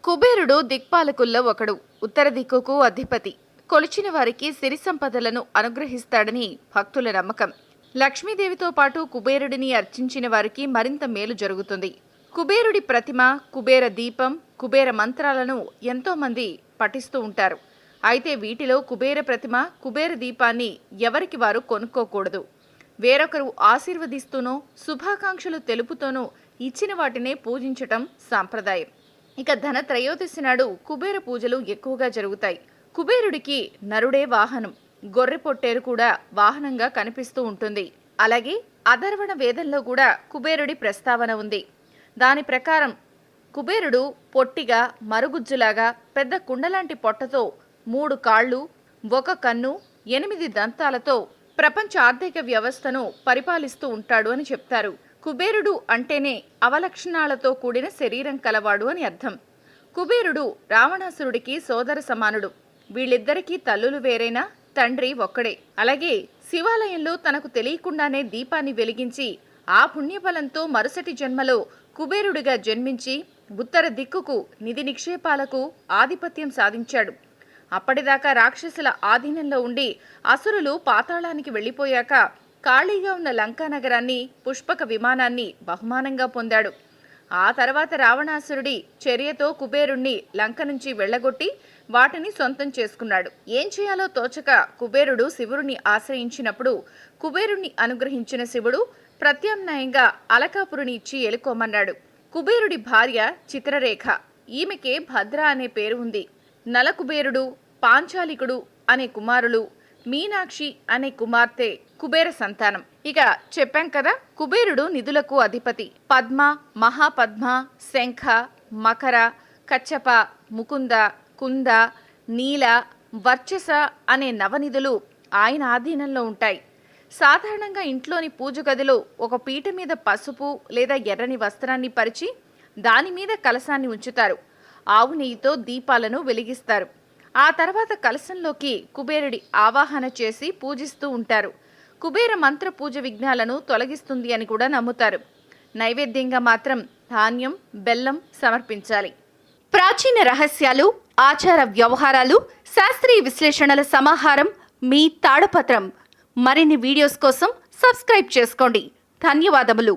కుబేరుడు దిక్పాలకుల్లో ఒకడు. ఉత్తర దిక్కుకు అధిపతి. కొలిచిన వారికి సిరి సంపదలను అనుగ్రహిస్తాడని భక్తుల నమ్మకం. లక్ష్మీదేవితో పాటు కుబేరుడిని అర్చించిన వారికి మరింత మేలు జరుగుతుంది. కుబేరుడి ప్రతిమ, కుబేర దీపం, కుబేర మంత్రాలను ఎంతో మంది పఠిస్తూ ఉంటారు. అయితే వీటిలో కుబేర ప్రతిమ, కుబేర దీపాన్ని ఎవరికి వారు కొనుక్కోకూడదు. వేరొకరు ఆశీర్వదిస్తూనో శుభాకాంక్షలు తెలుపుతూనో ఇచ్చిన వాటినే పూజించటం సాంప్రదాయం. ఇక ధన త్రయోదశి నాడు కుబేర పూజలు ఎక్కువగా జరుగుతాయి. కుబేరుడికి నరుడే వాహనం. గొర్రె పొట్టేరు కూడా వాహనంగా కనిపిస్తూ ఉంటుంది. అలాగే అథర్వణ వేదంలో కూడా కుబేరుడి ప్రస్తావన ఉంది. దాని ప్రకారం కుబేరుడు పొట్టిగా, మరుగుజ్జులాగా, పెద్ద కుండలాంటి పొట్టతో, 3 కాళ్ళు, 1 కన్ను, 8 దంతాలతో ప్రపంచ ఆర్థిక వ్యవస్థను పరిపాలిస్తూ ఉంటాడు అని చెప్తారు. కుబేరుడు అంటేనే అవలక్షణాలతో కూడిన శరీరం కలవాడు అని అర్థం. కుబేరుడు రావణాసురుడికి సోదర సమానుడు. వీళ్ళిద్దరికీ తల్లులు వేరైనా తండ్రి ఒక్కడే. అలాగే శివాలయంలో తనకు తెలియకుండానే దీపాన్ని వెలిగించి ఆ పుణ్యఫలంతో మరుసటి జన్మలో కుబేరుడిగా జన్మించి ఉత్తర దిక్కుకు నిధి నిక్షేపాలకు ఆధిపత్యం సాధించాడు. అప్పటిదాకా రాక్షసుల ఆధీనంలో ఉండి అసురులు పాతాళానికి వెళ్లిపోయాక ఖాళీగా ఉన్న లంకా నగరాన్ని, పుష్పక విమానాన్ని బహుమానంగా పొందాడు. ఆ తర్వాత రావణాసురుడి చర్యతో కుబేరుణ్ణి లంక నుంచి వెళ్లగొట్టి వాటిని సొంతం చేసుకున్నాడు. ఏం చేయాలో తోచక కుబేరుడు శివుడిని ఆశ్రయించినప్పుడు కుబేరుణ్ణి అనుగ్రహించిన శివుడు ప్రత్యామ్నాయంగా అలకాపురిని ఇచ్చి ఎలుకోమన్నాడు. కుబేరుడి భార్య చిత్రరేఖ. ఈమెకే భద్ర అనే పేరు ఉంది. నలకుబేరుడు, పాంచాలికుడు అనే కుమారులు, మీనాక్షి అనే కుమార్తె కుబేర సంతానం. ఇక చెప్పాం కదా, కుబేరుడు నిధులకు అధిపతి. పద్మ, మహాపద్మ, శంఖ, మకర, కచ్చప, ముకుంద, కుంద, నీల, వర్చస అనే నవనిధులు ఆయన ఆధీనంలో ఉంటాయి. సాధారణంగా ఇంట్లోని పూజ గదిలో ఒక పీట మీద పసుపు లేదా ఎర్రని వస్త్రాన్ని పరిచి దాని మీద కలశాన్ని ఉంచుతారు. ఆవు నెయ్యితో దీపాలను వెలిగిస్తారు. ఆ తర్వాత కలశంలోకి కుబేరుడి ఆవాహన చేసి పూజిస్తూ ఉంటారు. కుబేర మంత్ర పూజ విఘ్నాలను తొలగిస్తుంది అని కూడా నమ్ముతారు. నైవేద్యంగా మాత్రం ధాన్యం, బెల్లం సమర్పించాలి. ప్రాచీన రహస్యాలు, ఆచార వ్యవహారాలు, శాస్త్రీయ విశ్లేషణల సమాహారం మీ తాళపత్రం. మరిన్ని వీడియోస్ కోసం సబ్స్క్రైబ్ చేసుకోండి. ధన్యవాదములు.